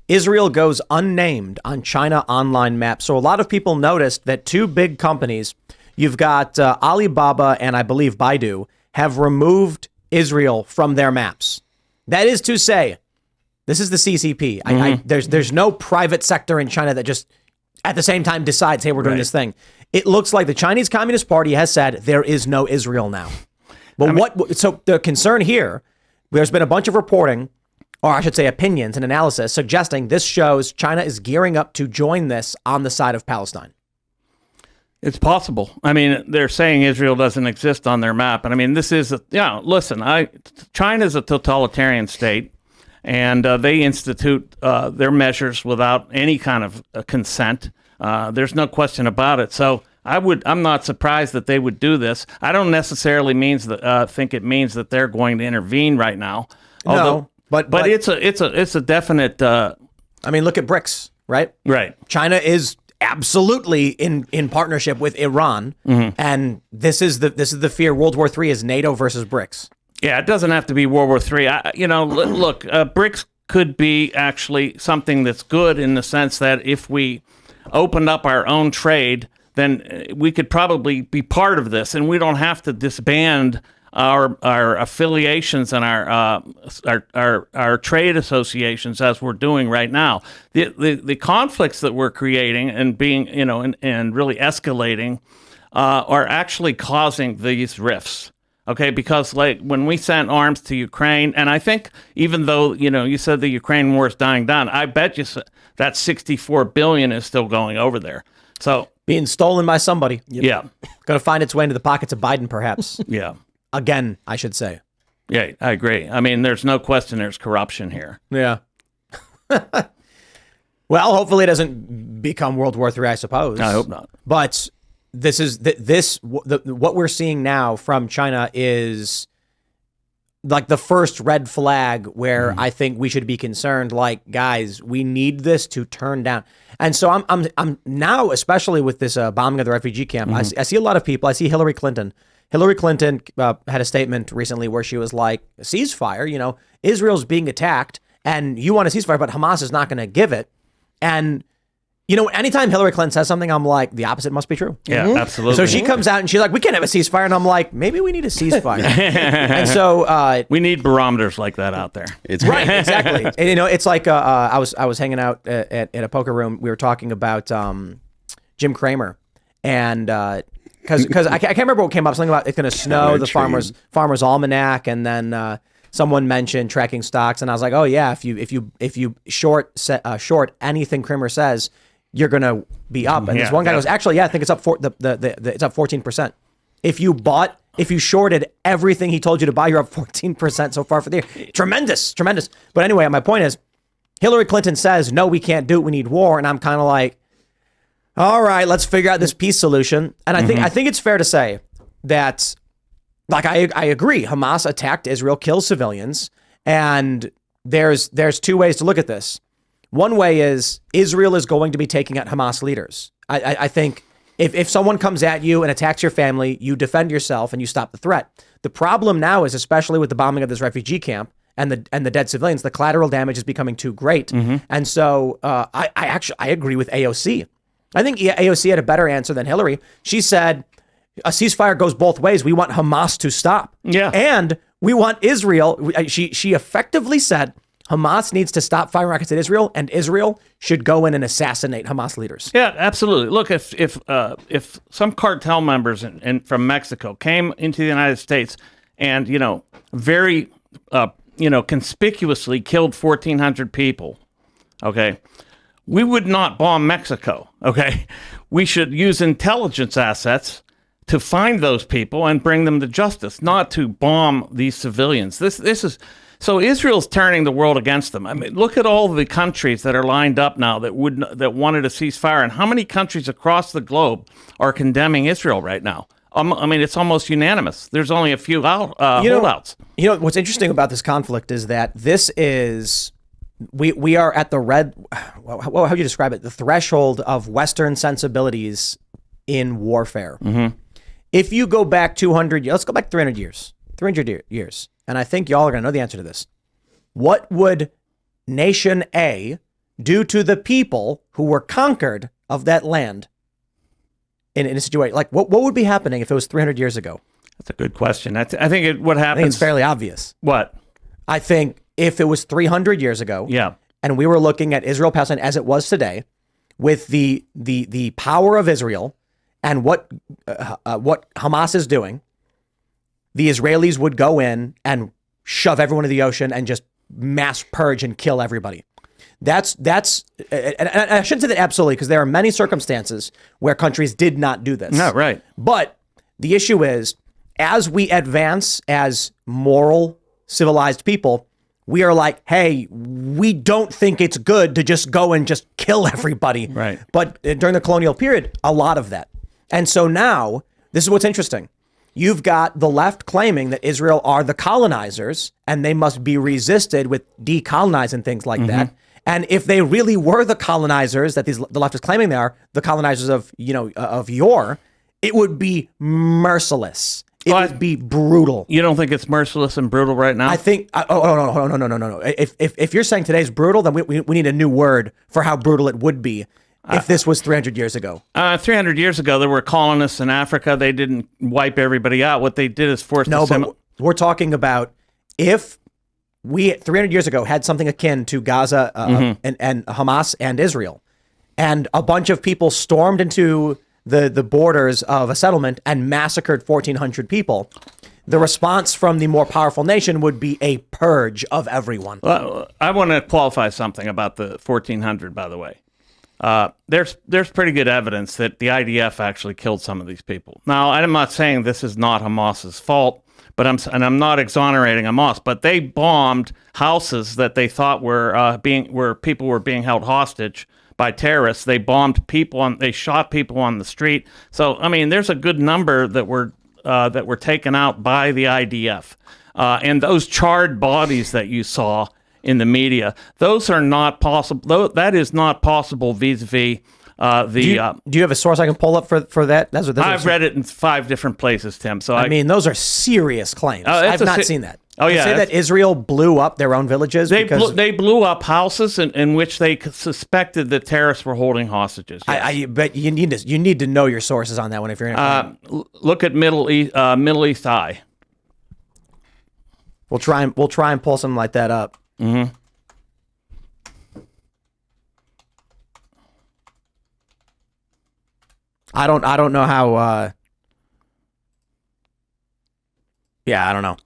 Israel goes unnamed on China online maps. So a lot of people noticed that two big companies, you've got Alibaba and I believe Baidu, have removed Israel from their maps. That is to say, this is the CCP. There's no private sector in China that just at the same time decides, hey, we're doing this thing. It looks like the Chinese Communist Party has said there is no Israel now. Well, so the concern here, there's been a bunch of reporting, or I should say opinions and analysis, suggesting this shows China is gearing up to join this on the side of Palestine. It's possible. I mean, they're saying Israel doesn't exist on their map. And I mean, this is, China's a totalitarian state, and they institute their measures without any kind of consent. There's no question about it. So I'm not surprised that they would do this. I don't necessarily think it means that they're going to intervene right now. Although, but it's a definite. I mean, look at BRICS, right? Right. China is absolutely in partnership with Iran, and this is the fear. World War III is NATO versus BRICS. Yeah, it doesn't have to be World War III. Look, BRICS could be actually something that's good in the sense that if we opened up our own trade, then we could probably be part of this, and we don't have to disband our affiliations and our trade associations as we're doing right now. The conflicts that we're creating and being and really escalating are actually causing these rifts. Okay, because like when we sent arms to Ukraine, and I think even though you said the Ukraine war is dying down, I bet you that $64 billion is still going over there. So being stolen by somebody. Yeah, going to find its way into the pockets of Biden, perhaps. Yeah. Again, I should say. Yeah, I agree. I mean, there's no question there's corruption here. Yeah. Well, hopefully it doesn't become World War III, I suppose. I hope not. But what we're seeing now from China is like the first red flag where I think we should be concerned. Like, guys, we need this to turn down. And so I'm now, especially with this bombing of the refugee camp, I see a lot of people. I see Hillary Clinton. Hillary Clinton had a statement recently where she was like, ceasefire, Israel's being attacked and you want a ceasefire, but Hamas is not going to give it. And, anytime Hillary Clinton says something, I'm like, the opposite must be true. Yeah, absolutely. So she comes out and she's like, we can't have a ceasefire. And I'm like, maybe we need a ceasefire. And so we need barometers like that out there. It's right. Exactly. And, it's like I was hanging out at a poker room. We were talking about Jim Cramer and because I can't remember what came up. Something about it's going to snow, the farmer's almanac, and then someone mentioned tracking stocks, and I was like, oh yeah, if you short anything Cramer says, you're going to be up. And this one guy goes, actually, yeah, I think it's up it's up 14%. If you shorted everything he told you to buy, you're up 14% so far for the year. Tremendous. But anyway, my point is, Hillary Clinton says, no, we can't do it. We need war. And I'm kind of like, all right, let's figure out this peace solution. And I think it's fair to say that, like, I agree. Hamas attacked Israel, killed civilians, and there's two ways to look at this. One way is Israel is going to be taking out Hamas leaders. I think if someone comes at you and attacks your family, you defend yourself and you stop the threat. The problem now is, especially with the bombing of this refugee camp and the dead civilians, the collateral damage is becoming too great. And so I agree with AOC. I think AOC had a better answer than Hillary. She said, a ceasefire goes both ways. We want Hamas to stop. Yeah. And we want Israel. She effectively said Hamas needs to stop firing rockets at Israel, and Israel should go in and assassinate Hamas leaders. Yeah, absolutely. Look, if some cartel members from Mexico came into the United States and, very, conspicuously killed 1,400 people, okay, we would not bomb Mexico, okay? We should use intelligence assets to find those people and bring them to justice, not to bomb these civilians. This is so Israel's turning the world against them. I mean, look at all the countries that are lined up now that wanted a ceasefire, and how many countries across the globe are condemning Israel right now? I mean, it's almost unanimous. There's only a few holdouts. What's interesting about this conflict is that this is. We are at the how would you describe it? The threshold of Western sensibilities in warfare. If you go back 200 years, let's go back 300 years. 300 years. And I think y'all are going to know the answer to this. What would nation A due to the people who were conquered of that land in a situation. Like, what would be happening if it was 300 years ago? That's a good question. I think what happens... I think it's fairly obvious. What? I think if it was 300 years ago, and we were looking at Israel-Palestine as it was today, with the power of Israel and what Hamas is doing, the Israelis would go in and shove everyone in the ocean and just mass purge and kill everybody. And I shouldn't say that absolutely, because there are many circumstances where countries did not do this. No, right. But the issue is, as we advance as moral, civilized people, we are like, hey, we don't think it's good to just go and just kill everybody. Right. But during the colonial period, a lot of that. And so now, this is what's interesting. You've got the left claiming that Israel are the colonizers and they must be resisted with decolonizing things like that. And if they really were the colonizers that the left is claiming they are, the colonizers of yore, it would be merciless. It would be brutal. You don't think it's merciless and brutal right now? I think. No. If you're saying today's brutal, then we need a new word for how brutal it would be if this was 300 years ago. 300 years ago, there were colonists in Africa. They didn't wipe everybody out. What they did is force. But we're talking about if we 300 years ago had something akin to Gaza and Hamas and Israel, and a bunch of people stormed into the borders of a settlement and massacred 1,400 people. The response from the more powerful nation would be a purge of everyone. Well, I want to qualify something about the 1,400, by the way. There's pretty good evidence that the IDF actually killed some of these people. Now, I'm not saying this is not Hamas's fault, but I'm not exonerating Hamas, but they bombed houses that they thought where people were being held hostage by terrorists. They bombed people they shot people on the street. So, I mean, there's a good number that were taken out by the IDF. And those charred bodies that you saw in the media, those are not possible. That is not possible vis-a-vis do you have a source I can pull up for that? I've read it in 5 different places, Tim. So I mean, those are serious claims. I've not seen that. Oh, yeah. They say that Israel blew up their own villages. They blew up houses in which they suspected that terrorists were holding hostages. Yes. But you need to know your sources on that one if you're in look at Middle East Eye. We'll try and pull something like that up. Mm-hmm. I don't know how. I don't know.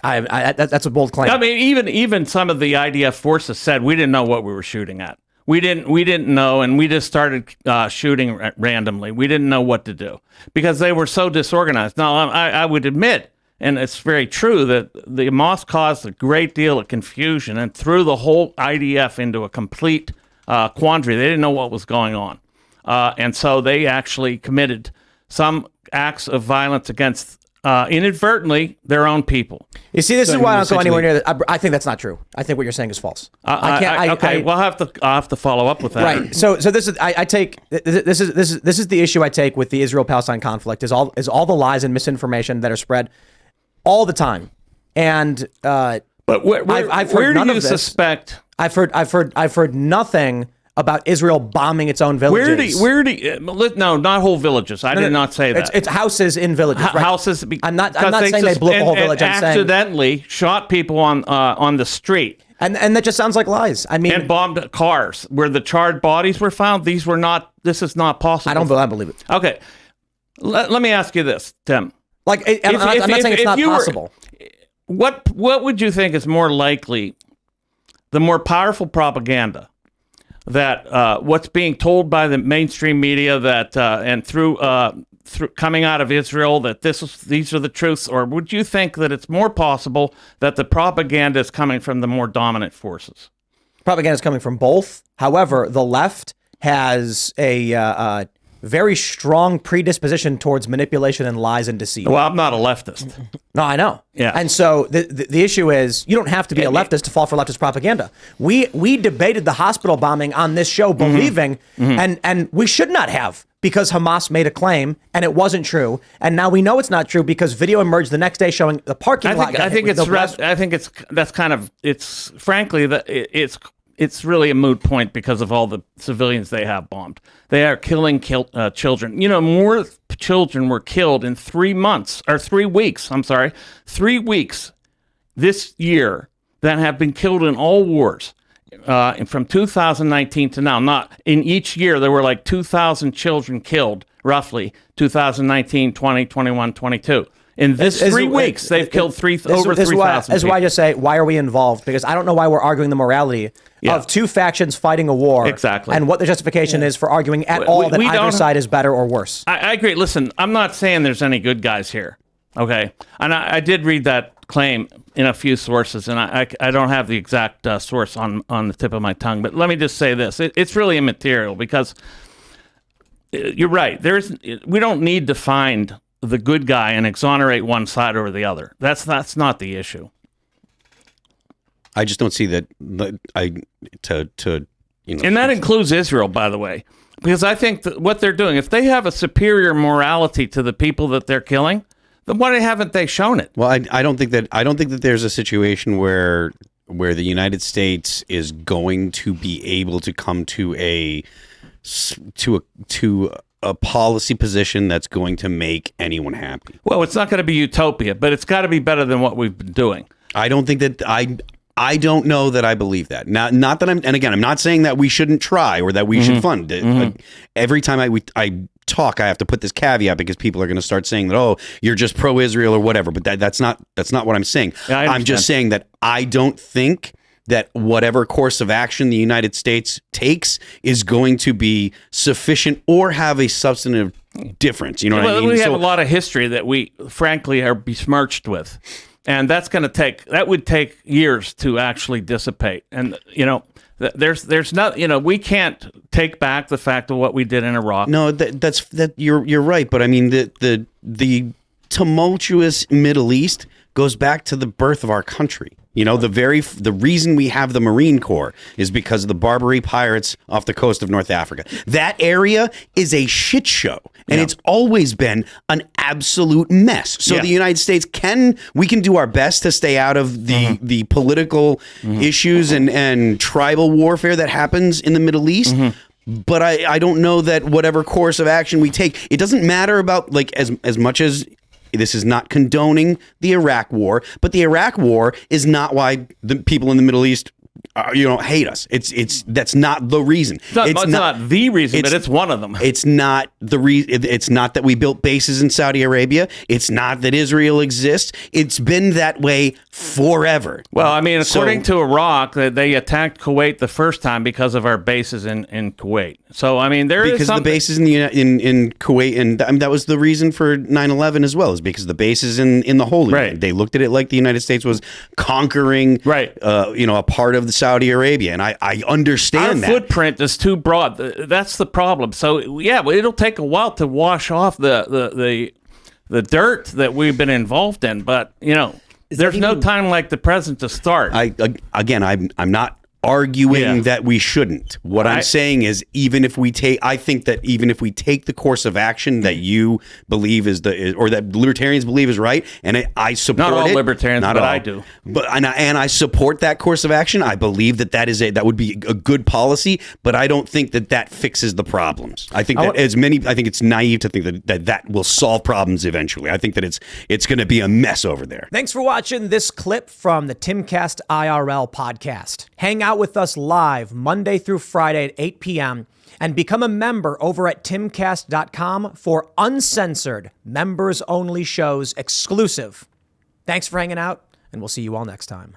That's a bold claim. I mean, even some of the IDF forces said we didn't know what we were shooting at. We didn't know, and we just started shooting randomly. We didn't know what to do because they were so disorganized. Now, I would admit, and it's very true, that the Hamas caused a great deal of confusion and threw the whole IDF into a complete quandary. They didn't know what was going on. And so they actually committed some acts of violence against, inadvertently, their own people. You see, this is why I don't go anywhere near that. I think that's not true. I think what you're saying is false. Okay, I'll have to follow up with that. Right. So this is this is the issue I take with the Israel-Palestine conflict is all the lies and misinformation that are spread all the time. And but I've heard where none do you of this. Suspect? I've heard nothing about Israel bombing its own villages. No, not whole villages. I did not say that. It's houses in villages. Right? Houses. I'm not saying they blew up a whole village. I'm accidentally shot people on the street. And that just sounds like lies. I mean, and bombed cars where the charred bodies were found. This is not possible. I believe it. Okay. Let me ask you this, Tim. I'm not saying it's not possible. What would you think is more likely? The more powerful propaganda that what's being told by the mainstream media that and through coming out of Israel that these are the truths, or would you think that it's more possible that the propaganda is coming from the more dominant forces? Propaganda is coming from both. However, the left has a very strong predisposition towards manipulation and lies and deceit. Well, I'm not a leftist. No, I know. Yeah. And so the issue is you don't have to be a leftist to fall for leftist propaganda. We debated the hospital bombing on this show, believing, and we should not have, because Hamas made a claim and it wasn't true, and now we know it's not true because video emerged the next day showing the parking lot. I think that's kind of, it's frankly that it's really a moot point because of all the civilians they have bombed. They are killing children. You know, more children were killed in 3 weeks. I'm sorry, 3 weeks this year that have been killed in all wars. From 2019 to now. Not in each year, there were like 2,000 children killed, roughly, 2019, 20, 21, 22. In this 3 weeks, they've killed over 3,000 people. This is why I just say, why are we involved? Because I don't know why we're arguing the morality of two factions fighting a war. Exactly. And what the justification is for arguing at all that either side is better or worse. I agree. Listen, I'm not saying there's any good guys here. Okay. And I did read that claim in a few sources, and I don't have the exact source on the tip of my tongue, but let me just say this. It's really immaterial because you're right. We don't need to find the good guy and exonerate one side over the other. That's not the issue. I just don't see that. And that includes Israel, by the way, because I think that what they're doing, if they have a superior morality to the people that they're killing, then why haven't they shown it? Well, I don't think that there's a situation where the United States is going to be able to come to a policy position that's going to make anyone happy. Well, it's not going to be utopia, but it's got to be better than what we've been doing. I don't think that I don't know that I believe that. Not that I'm not saying that we shouldn't try or that we should fund it. Every time I talk, I have to put this caveat because people are going to start saying that, oh, you're just pro-Israel or whatever. But that's not what I'm saying. Yeah, I'm just saying that I don't think that whatever course of action the United States takes is going to be sufficient or have a substantive difference. You know what I mean? We have a lot of history that we, frankly, are besmirched with. And that would take years to actually dissipate. And, there's not, we can't take back the fact of what we did in Iraq. No, you're right. But I mean, the tumultuous Middle East goes back to the birth of our country. The reason we have the Marine Corps is because of the Barbary pirates off the coast of North Africa. That area is a shit show, and it's always been an absolute mess. So the United States we can do our best to stay out of the political issues and tribal warfare that happens in the Middle East. But I don't know that whatever course of action we take, it doesn't matter about as much as. This is not condoning the Iraq War, but the Iraq War is not why the people in the Middle East, hate us. That's not the reason. It's not the reason, but it's one of them. It's not the reason. It's not that we built bases in Saudi Arabia. It's not that Israel exists. It's been that way forever. Well, I mean, according to Iraq, they attacked Kuwait the first time because of our bases in Kuwait. So, I mean, because the bases in Kuwait, and that was the reason for 9/11 as well, is because the bases in the Holy Land. They looked at it like the United States was conquering, a part of the Saudi Arabia, and I understand our footprint is too broad. That's the problem. So, it'll take a while to wash off the dirt that we've been involved in, but there's no time like the present to start. I'm not arguing that we shouldn't. What I'm saying is, I think that even if we take the course of action that you believe or that libertarians believe is right, and I support it. Not all libertarians, but I do. But and I support that course of action. I believe that would be a good policy, but I don't think that fixes the problems. I think I think it's naive to think that will solve problems eventually. I think that it's going to be a mess over there. Thanks for watching this clip from the Timcast IRL podcast. Hang out with us live Monday through Friday at 8 p.m. and become a member over at timcast.com for uncensored, members-only shows exclusive. Thanks for hanging out, and we'll see you all next time.